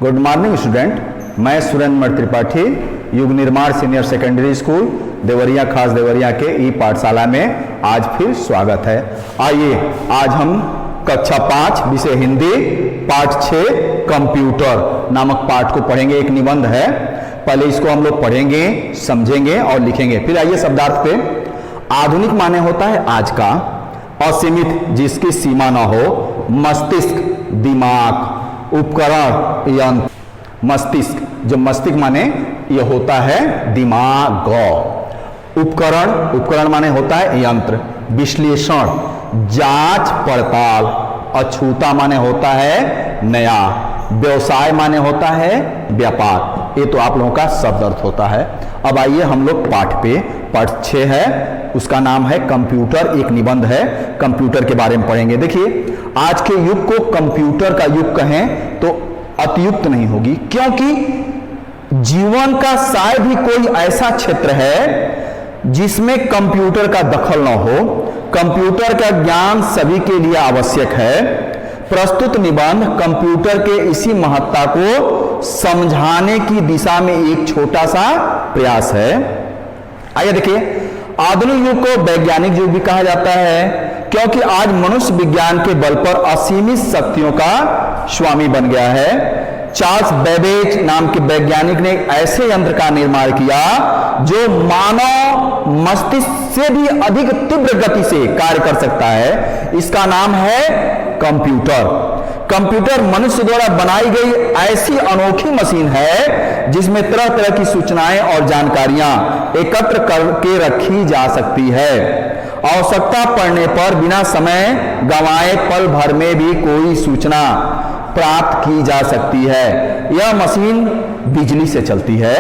Good morning student, मैं सुरेंद्र त्रिपाठी, युग निर्माण सीनियर सेकेंडरी स्कूल देवरिया खास देवरिया के ई पाठशाला में आज फिर स्वागत है। आइए आज हम कक्षा 5 विषय हिंदी पाठ 6 कंप्यूटर नामक पाठ को पढ़ेंगे। एक निबंध है, पहले इसको हम लोग पढ़ेंगे, समझेंगे और लिखेंगे। फिर आइए शब्दार्थ पे। आधुनिक माने होता है आज का, असीमित जिसकी सीमा ना हो, मस्तिष्क दिमाग, उपकरण यंत्र। मस्तिष्क, जो मस्तिष्क माने ये होता है दिमाग। उपकरण, उपकरण माने होता है यंत्र। विश्लेषण, जांच पड़ताल। अछूता माने होता है नया। व्यवसाय माने होता है व्यापार। ये तो आप लोगों का शब्द अर्थ होता है। अब आइए हम लोग पाठ पे, पाठ 6 है, उसका नाम है कंप्यूटर। एक निबंध है, कंप्यूटर के बारे में पढ़ेंगे। देखिए, आज के युग को कंप्यूटर का युग कहें तो अतियुक्त नहीं होगी, क्योंकि जीवन का शायद ही कोई ऐसा क्षेत्र है जिसमें कंप्यूटर का दखल न हो। कंप्यूटर का ज्ञान सभी के लिए आवश्यक है। प्रस्तुत निबंध कंप्यूटर के इसी महत्ता को समझाने की दिशा में एक छोटा सा प्रयास है। आइए देखिए, आधुनिक युग को वैज्ञानिक युग भी कहा जाता है, क्योंकि आज मनुष्य विज्ञान के बल पर असीमित शक्तियों का स्वामी बन गया है। चार्ल्स बेबेज नाम के वैज्ञानिक ने ऐसे यंत्र का निर्माण किया जो मानव मस्तिष्क से भी अधिक तीव्र गति से कार्य कर सकता है। इसका नाम है कंप्यूटर। कंप्यूटर मनुष्य द्वारा बनाई गई ऐसी अनोखी मशीन है जिसमें तरह तरह की सूचनाएं और जानकारियां एकत्र करके रखी जा सकती है। आवश्यकता पड़ने पर बिना समय गंवाए पल भर में भी कोई सूचना प्राप्त की जा सकती है। यह मशीन बिजली से चलती है।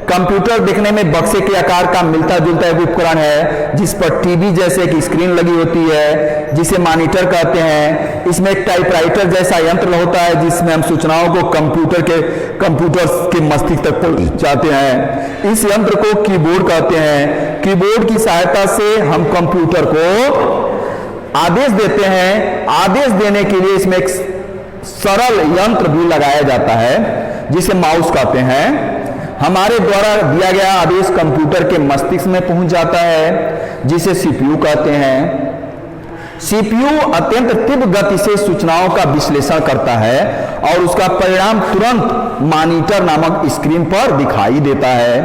कंप्यूटर दिखने में बक्से के आकार का मिलता जुलता एक उपकरण है, जिस पर टीवी जैसे एक स्क्रीन लगी होती है, जिसे मॉनिटर कहते हैं। इसमें एक टाइपराइटर जैसा यंत्र होता है जिसमें हम सूचनाओं को कंप्यूटर के मस्तिष्क तक पहुंचाते हैं। इस यंत्र को कीबोर्ड कहते हैं। कीबोर्ड की सहायता से हम कंप्यूटर को आदेश देते हैं। आदेश देने के लिए इसमें एक सरल यंत्र भी लगाया जाता है जिसे माउस कहते हैं। हमारे द्वारा दिया गया आदेश कंप्यूटर के मस्तिष्क में पहुंच जाता है, जिसे सीपीयू कहते हैं। सीपीयू अत्यंत तीव्र गति से सूचनाओं का विश्लेषण करता है और उसका परिणाम तुरंत मॉनिटर नामक स्क्रीन पर दिखाई देता है।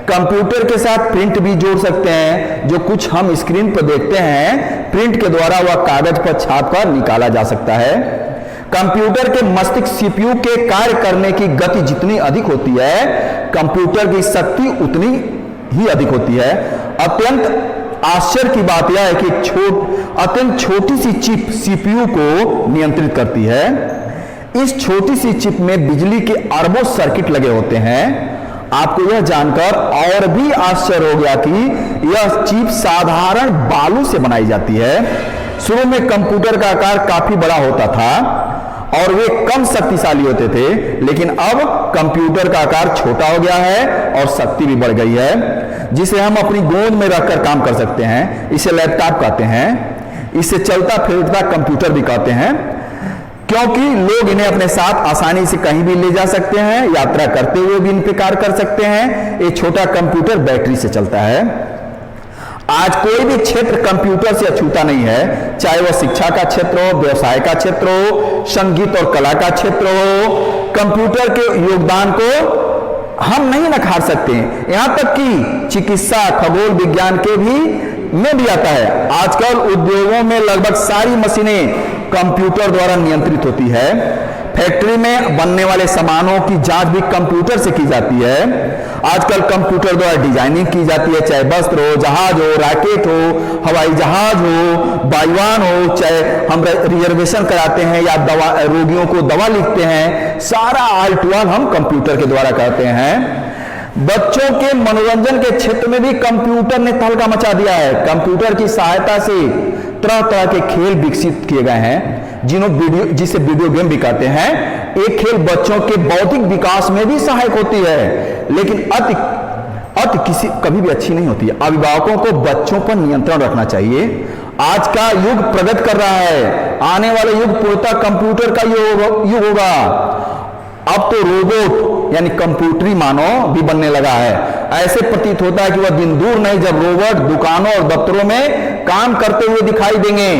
कंप्यूटर के साथ प्रिंट भी जोड़ सकते हैं। जो कुछ हम स्क्रीन पर देखते हैं, प्रिंट के द्वारा वह कागज पर छापकर निकाला जा सकता है। कंप्यूटर के मस्तिष्क सीपीयू के कार्य करने की गति जितनी अधिक होती है, कंप्यूटर की शक्ति उतनी ही अधिक होती है। अत्यंत आश्चर्य की बात यह है कि अत्यंत छोटी सी चिप सीपीयू को नियंत्रित करती है। इस छोटी सी चिप में बिजली के अरबों सर्किट लगे होते हैं। आपको यह जानकर और भी आश्चर्य हो गया कि यह चिप साधारण बालू से बनाई जाती है। शुरू में कंप्यूटर का आकार काफी बड़ा होता था और वे कम शक्तिशाली होते थे, लेकिन अब कंप्यूटर का आकार छोटा हो गया है और शक्ति भी बढ़ गई है, जिसे हम अपनी गोद में रखकर काम कर सकते हैं। इसे लैपटॉप कहते हैं। इसे चलता फिरता कंप्यूटर भी कहते हैं, क्योंकि लोग इन्हें अपने साथ आसानी से कहीं भी ले जा सकते हैं। यात्रा करते हुए भी इन पर कार्य कर सकते हैं। ये छोटा कंप्यूटर बैटरी से चलता है। आज कोई भी क्षेत्र कंप्यूटर से अछूता नहीं है, चाहे वह शिक्षा का क्षेत्र हो, व्यवसाय का क्षेत्र हो, संगीत और कला का क्षेत्र हो। कंप्यूटर के योगदान को हम नहीं नकार सकते। यहां तक कि चिकित्सा, खगोल विज्ञान के में भी आता है। आजकल उद्योगों में लगभग सारी मशीनें कंप्यूटर द्वारा नियंत्रित होती है। फैक्ट्री में बनने वाले सामानों की जांच भी कंप्यूटर से की जाती है। आजकल कंप्यूटर द्वारा डिजाइनिंग की जाती है, चाहे वस्त्र हो, जहाज हो, रॉकेट हो, हवाई जहाज हो, वायुयान हो, चाहे हम रिजर्वेशन कराते हैं या दवा, रोगियों को दवा लिखते हैं, सारा आल टू आल हम कंप्यूटर के द्वारा करते हैं। बच्चों के मनोरंजन के क्षेत्र में भी कंप्यूटर ने तहलका मचा दिया है। कंप्यूटर की सहायता से तरह तरह के खेल विकसित किए गए हैं, जिसे वीडियो गेम भी कहते हैं। एक खेल बच्चों के बौद्धिक विकास में भी सहायक होती है, लेकिन अति कभी भी अच्छी नहीं होती है। अभिभावकों को बच्चों पर नियंत्रण रखना चाहिए। आज का युग प्रगति कर रहा है। आने वाला युग पूर्णतः कंप्यूटर का युग होगा। अब तो रोबोट यानी कंप्यूटरी मानव भी बनने लगा है। ऐसे प्रतीत होता है कि वह दिन दूर नहीं जब रोबोट दुकानों और दफ्तरों में काम करते हुए दिखाई देंगे।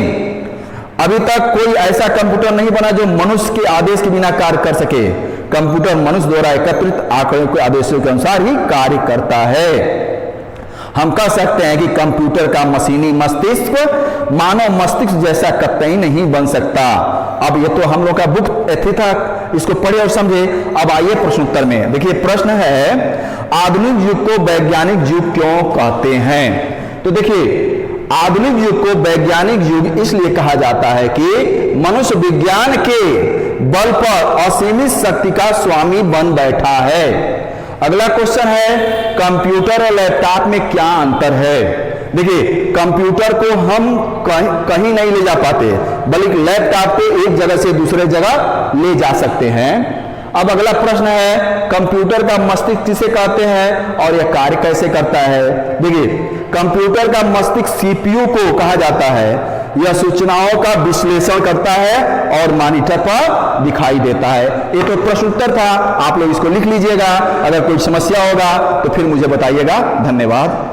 अभी तक कोई ऐसा कंप्यूटर नहीं बना जो मनुष्य के आदेश के बिना कार्य कर सके। कंप्यूटर मनुष्य द्वारा एकत्रित आंकड़ों के आदेशों के अनुसार ही कार्य करता है। हम कह सकते हैं कि कंप्यूटर का मशीनी मस्तिष्क मानव मस्तिष्क जैसा कतई नहीं बन सकता। अब ये तो हम लोग का बुक एथी था, इसको पढ़े और समझे। अब आइए प्रश्न उत्तर में। देखिए प्रश्न है, आधुनिक युग को वैज्ञानिक युग क्यों कहते हैं? तो देखिए आधुनिक युग को वैज्ञानिक युग इसलिए कहा जाता है कि मनुष्य विज्ञान के बल पर असीमित शक्ति का स्वामी बन बैठा है। अगला क्वेश्चन है, कंप्यूटर और लैपटॉप में क्या अंतर है? देखिए कंप्यूटर को हम कहीं नहीं ले जा पाते, बल्कि लैपटॉप को एक जगह से दूसरे जगह ले जा सकते हैं। अब अगला प्रश्न है, कंप्यूटर का मस्तिष्क किसे कहते हैं और यह कार्य कैसे करता है? देखिए कंप्यूटर का मस्तिष्क सीपीयू को कहा जाता है। यह सूचनाओं का विश्लेषण करता है और मॉनिटर पर दिखाई देता है। ये तो प्रश्न उत्तर था, आप लोग इसको लिख लीजिएगा। अगर कोई समस्या होगा तो फिर मुझे बताइएगा। धन्यवाद।